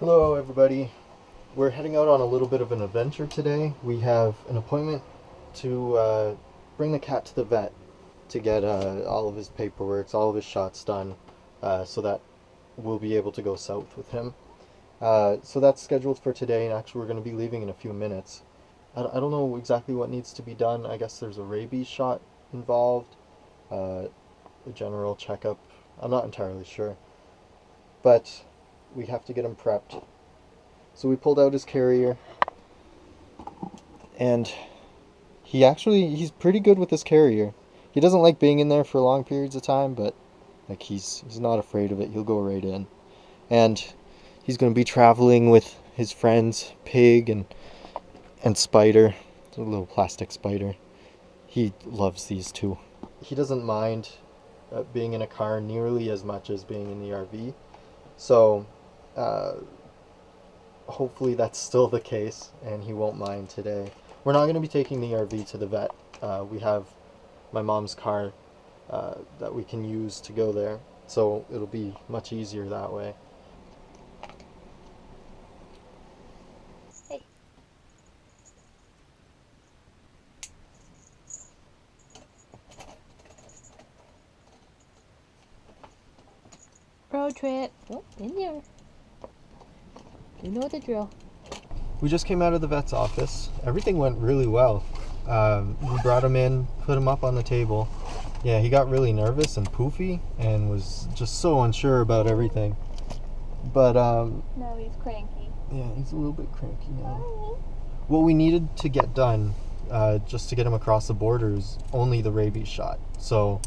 Hello everybody. We're heading out on a little bit of an adventure today. We have an appointment to bring the cat to the vet to get all of his paperwork, all of his shots done, so that we'll be able to go south with him. So that's scheduled for today, and actually we're going to be leaving in a few minutes. I don't know exactly what needs to be done. I guess there's a rabies shot involved, a general checkup. I'm not entirely sure. But we have to get him prepped. So we pulled out his carrier, and he's pretty good with his carrier. He doesn't like being in there for long periods of time, but like he's not afraid of it. He'll go right in. And he's going to be traveling with his friends Pig and Spider, a little plastic spider. He loves these two. He doesn't mind being in a car nearly as much as being in the RV. So hopefully that's still the case and he won't mind today. We're not going to be taking the RV to the vet. We have my mom's car that we can use to go there, so it'll be much easier that way. Hey. Road trip. Oh, in there. You know the drill. We just came out of the vet's office. Everything went really well. We brought him in, put him up on the table. Yeah, he got really nervous and poofy and was just so unsure about everything. But No, he's cranky. yeah, he's a little bit cranky now. What we needed to get done, just to get him across the border, is only the rabies shot. So,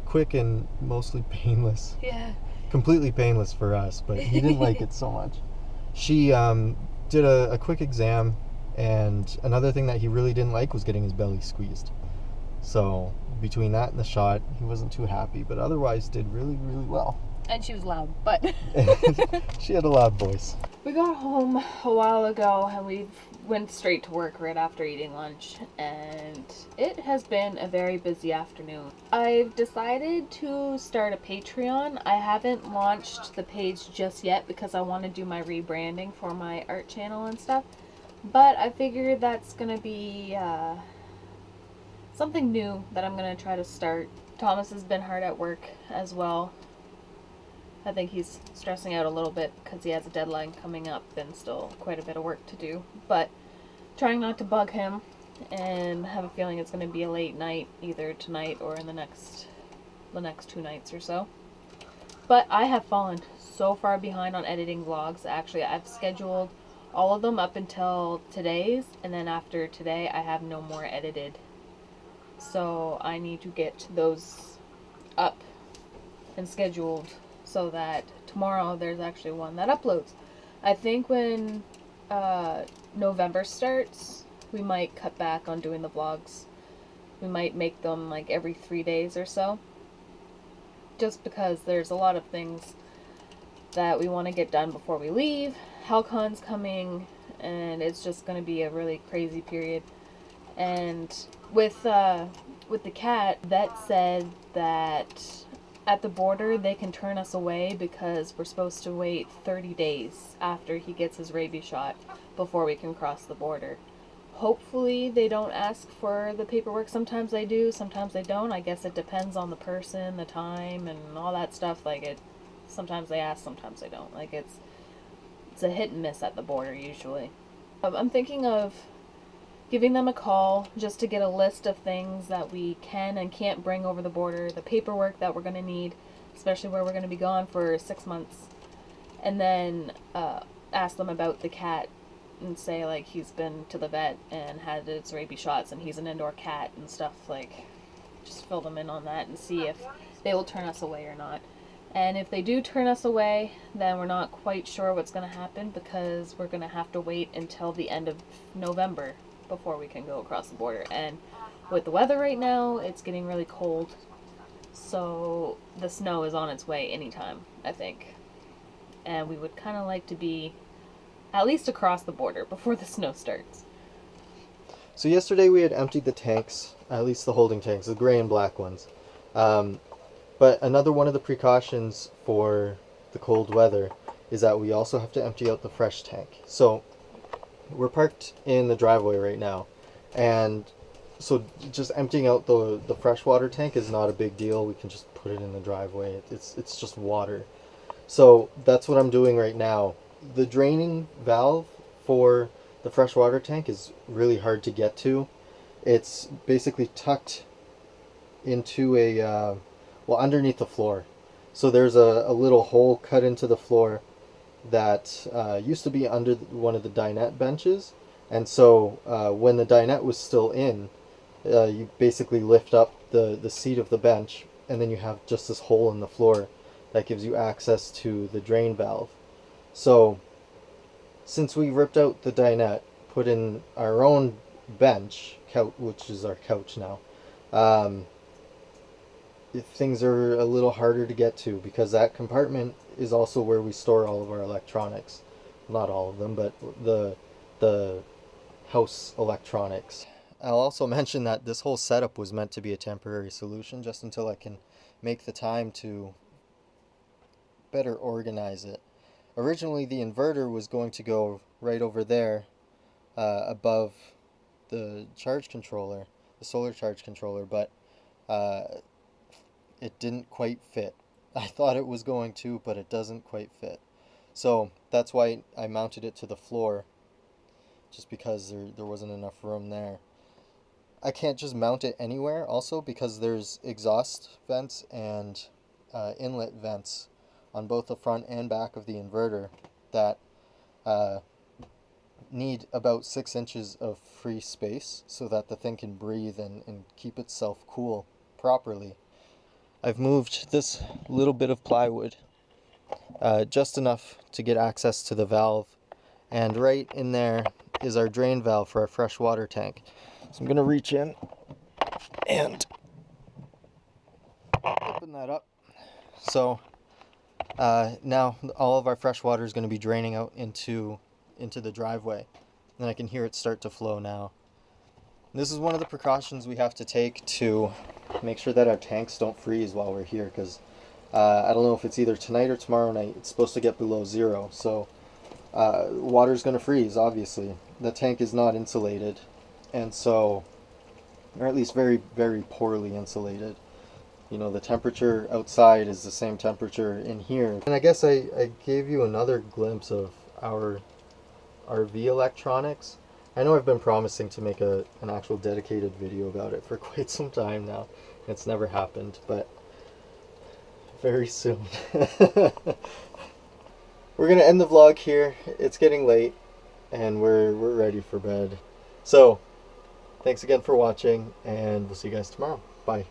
quick and mostly painless. Yeah. Completely painless for us, but he didn't like it so much. She did a quick exam, and another thing that he really didn't like was getting his belly squeezed. So, between that and the shot, he wasn't too happy, but otherwise did really, really well. And she was loud, but She had a loud voice. we got home a while ago and we went straight to work right after eating lunch, and it has been a very busy afternoon. I've decided to start a Patreon. I haven't launched the page just yet because I want to do my rebranding for my art channel and stuff, but I figured that's gonna be something new that I'm gonna try to start. Thomas has been hard at work as well. I think he's stressing out a little bit because he has a deadline coming up and still quite a bit of work to do. But trying not to bug him, and have a feeling it's going to be a late night either tonight or in the next 2 nights or so. But I have fallen so far behind on editing vlogs. Actually, I've scheduled all of them up until today's, and then after today I have no more edited. So I need to get those up and scheduled so that tomorrow there's actually one that uploads. I think when November starts, we might cut back on doing the vlogs. We might make them like every 3 days or so. Just because there's a lot of things that we want to get done before we leave. HalCon's coming, and it's just going to be a really crazy period. And with the cat, vet said that at the border they can turn us away because we're supposed to wait 30 days after he gets his rabies shot before we can cross the border. Hopefully they don't ask for the paperwork. Sometimes they do, sometimes they don't. I guess it depends on the person, the time, and all that stuff. Sometimes they ask, sometimes they don't. It's a hit and miss at the border usually. I'm thinking of giving them a call just to get a list of things that we can and can't bring over the border, the paperwork that we're going to need, especially where we're going to be gone for 6 months, and then ask them about the cat and say like he's been to the vet and had its rabies shots and he's an indoor cat and stuff. Just fill them in on that and see if they will turn us away or not. And if they do turn us away, then we're not quite sure what's going to happen because we're going to have to wait until the end of November before we can go across the border. And with the weather right now, it's getting really cold, so the snow is on its way anytime, I think. And we would kind of like to be at least across the border before the snow starts. So yesterday we had emptied the tanks, at least the holding tanks, the gray and black ones. But another one of the precautions for the cold weather is that we also have to empty out the fresh tank. So we're parked in the driveway right now, and so just emptying out the freshwater tank is not a big deal. We can just put it in the driveway. It's just water. So that's what I'm doing right now. The draining valve for the freshwater tank is really hard to get to. It's basically tucked into a well, underneath the floor. So there's a little hole cut into the floor that used to be under one of the dinette benches, and so when the dinette was still in, you basically lift up the seat of the bench, and then you have just this hole in the floor that gives you access to the drain valve. So since we ripped out the dinette, put in our own bench couch, which is our couch now, things are a little harder to get to, because that compartment is also where we store all of our electronics. Not all of them, but the house electronics. I'll also mention that this whole setup was meant to be a temporary solution, just until I can make the time to better organize it. Originally, the inverter was going to go right over there, above the charge controller, the solar charge controller, but it didn't quite fit. I thought it was going to, but it doesn't quite fit. So that's why I mounted it to the floor, just because there wasn't enough room there. I can't just mount it anywhere also, because there's exhaust vents and inlet vents on both the front and back of the inverter that need about 6 inches of free space so that the thing can breathe and keep itself cool properly. I've moved this little bit of plywood, just enough to get access to the valve, and right in there is our drain valve for our fresh water tank. So I'm going to reach in and open that up. So now all of our fresh water is going to be draining out into the driveway, and I can hear it start to flow now. This is one of the precautions we have to take to make sure that our tanks don't freeze while we're here, because I don't know if it's either tonight or tomorrow night. It's supposed to get below zero, so water's going to freeze, obviously. The tank is not insulated, and so, or at least very, very poorly insulated. You know, the temperature outside is the same temperature in here. And I guess I gave you another glimpse of our RV electronics. I know I've been promising to make an actual dedicated video about it for quite some time now. It's never happened, but very soon. We're gonna end the vlog here. It's getting late, and we're ready for bed. So, thanks again for watching, and we'll see you guys tomorrow. Bye.